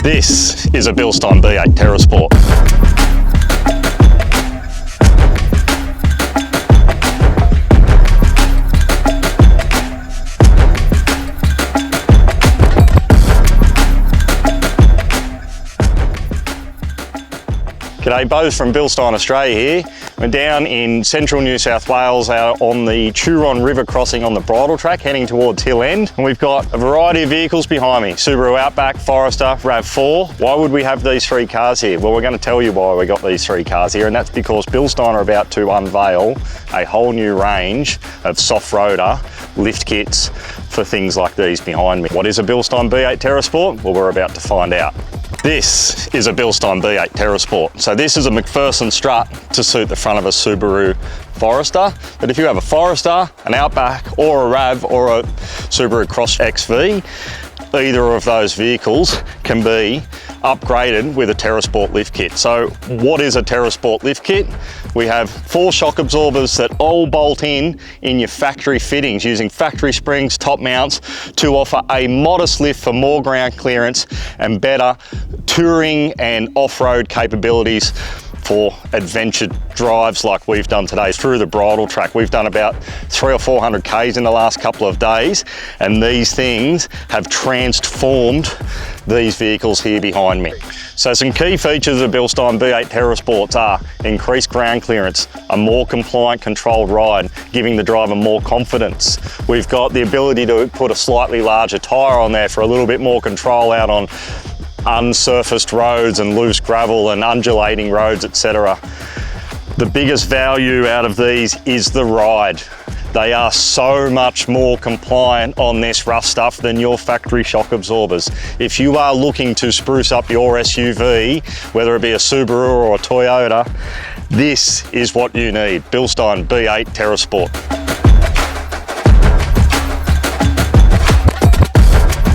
This is a BILSTEIN B8 TerraSport. G'day, Bo from BILSTEIN Australia here. We're down in central New South Wales out on the Turon River crossing on the bridle track heading towards Hill End. And we've got a variety of vehicles behind me. Subaru Outback, Forester, RAV4. Why would we have these three cars here? Well, we're going to tell you why we got these three cars here, and that's because BILSTEIN are about to unveil a whole new range of soft-roader lift kits for things like these behind me. What is a BILSTEIN B8 TerraSport? Well, we're about to find out. This is a BILSTEIN B8 TerraSport. So this is a McPherson strut to suit the front of a Subaru Forester. But if you have a Forester, an Outback, or a RAV, or a Subaru Crosstrek XV, either of those vehicles can be upgraded with a Terasport lift kit. So what is a Terasport lift kit? We have 4 shock absorbers that all bolt in your factory fittings using factory springs, top mounts, to offer a modest lift for more ground clearance and better touring and off-road capabilities for adventure drives like we've done today through the bridle track. We've done about 300 or 400 Ks in the last couple of days, and these things have transformed these vehicles here behind me. So some key features of BILSTEIN B8 TerraSports are increased ground clearance, a more compliant controlled ride, giving the driver more confidence. We've got the ability to put a slightly larger tyre on there for a little bit more control out on unsurfaced roads and loose gravel and undulating roads, etc. The biggest value out of these is the ride. They are so much more compliant on this rough stuff than your factory shock absorbers. If you are looking to spruce up your SUV, whether it be a Subaru or a Toyota, this is what you need. BILSTEIN B8 TerraSport.